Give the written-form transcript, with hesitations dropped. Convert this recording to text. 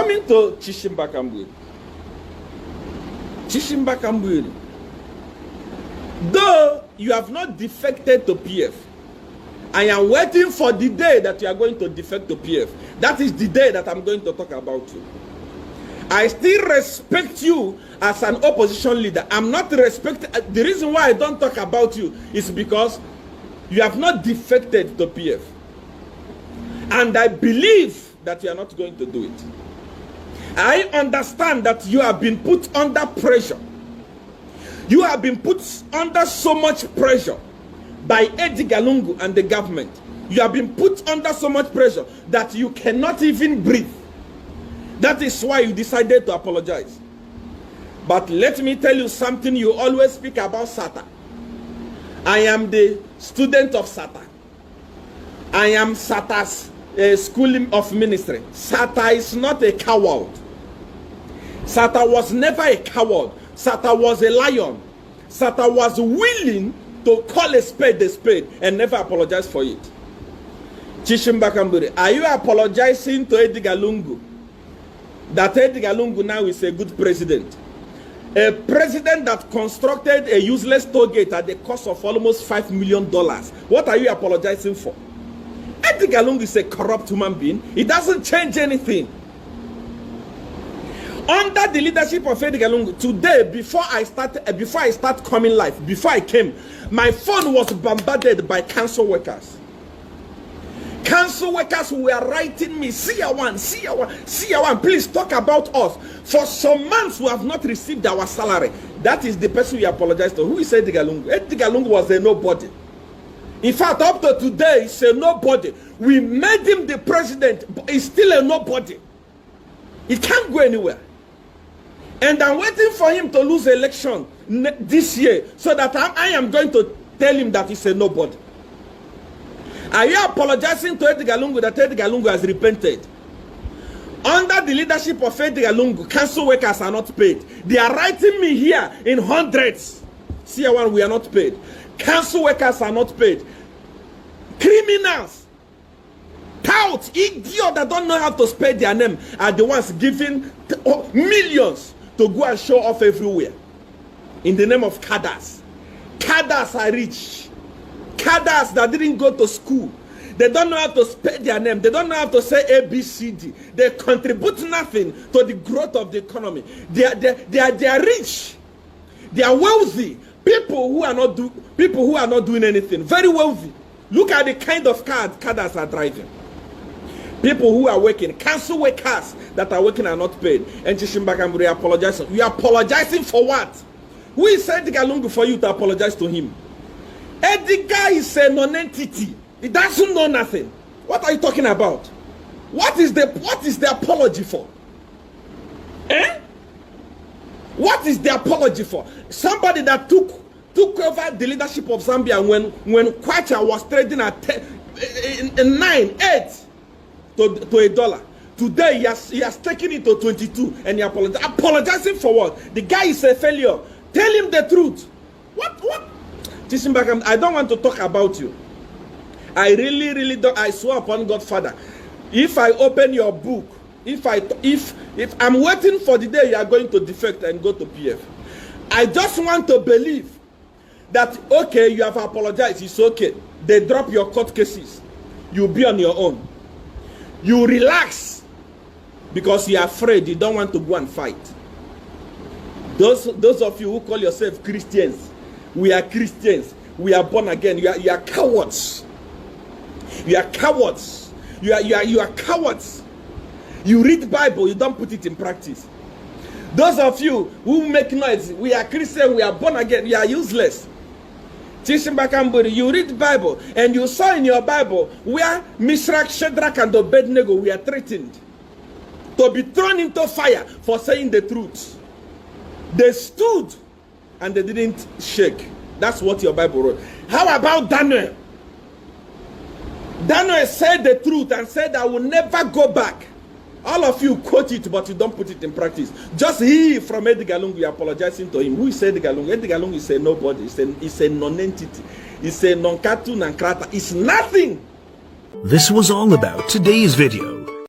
Coming to Chishimba Kambwili. Chishimba Kambwili. Though you have not defected to PF, I am waiting for the day that you are going to defect to PF. That is the day that I'm going to talk about you. I still respect you as an opposition leader. I'm not respecting. The reason why I don't talk about you is because you have not defected to PF. And I believe that you are not going to do it. I understand that you have been put under pressure. You have been put under so much pressure by Edgar Lungu and the government. You have been put under so much pressure that you cannot even breathe. That is why you decided to apologize. But let me tell you something you always speak about, SATA. I am the student of SATA. I am SATA's schooling of ministry. SATA is not a coward. SATA was never a coward. SATA was a lion. SATA was willing to call a spade and never apologize for it. Chishimba Kambwili, are you apologizing to Edgar Lungu that Edgar Lungu now is a good president? A president that constructed a useless toll gate at the cost of almost $5 million. What are you apologizing for? Edgar Lungu is a corrupt human being. It doesn't change anything. Under the leadership of Edgar Lungu, today, before I start coming live, before I came, my phone was bombarded by council workers. Council workers were writing me, CR1, please talk about us. For some months, we have not received our salary. That is the person we apologize to. Who is Edgar Lungu? Edgar Lungu was a nobody. In fact, up to today, he's a nobody. We made him the president, but he's still a nobody. He can't go anywhere. And I'm waiting for him to lose the election this year so that I am going to tell him that he's a nobody. Are you apologizing to Edgar Lungu that Edgar Lungu has repented? Under the leadership of Edgar Lungu, council workers are not paid. They are writing me here in hundreds. CR1, we are not paid. Council workers are not paid. Criminals, touts, idiots that don't know how to spell their name are the ones giving millions to go and show off everywhere in the name of cadres. Cadres are rich. Cadres that didn't go to school. They don't know how to spell their name. They don't know how to say ABCD. They contribute nothing to the growth of the economy. They are rich. They are wealthy. People who are not doing anything. Very wealthy. Look at the kind of cars cadres are driving. People who are working, council workers that are working are not paid. And Chishimba Kambwili apologizing. You are apologizing for what? Who is Edgar Lungu for you to apologize to him? Edgar is a non-entity. He doesn't know nothing. What are you talking about? What is the apology for? Eh? What is the apology for? Somebody that took over the leadership of Zambia when Kwacha was trading at 9, 8 to $1. Today he has taken it to 22 and he apologizing for what? The guy is a failure. Tell him the truth. What? Chishimba, I don't want to talk about you. I really don't. I swear upon Godfather, if I open your book, if I'm waiting for the day you are going to defect and go to PF, I just want to believe that okay, you have apologized, it's okay. They drop your court cases, you'll be on your own. You relax because you're afraid, you don't want to go and fight. Those of you who call yourself Christians, we are Christians, we are born again. You are cowards. You are cowards. You are cowards. You read Bible, you don't put it in practice. Those of you who make noise, we are Christian, we are born again, you are useless. Chishimba Kambwili, you read Bible and you saw in your Bible where Mishrak, Shadrach and Abednego were threatened to be thrown into fire for saying the truth. They stood and they didn't shake. That's what your Bible wrote. How about Daniel? Daniel said the truth and said, I will never go back. All of you quote it, but you don't put it in practice. Just he from Edgar Lungu, you apologizing to him. Who is Edgar Lungu? Edgar Lungu is a nobody. It's a non-entity. It's a non-cartoon and crata. It's nothing. This was all about today's video.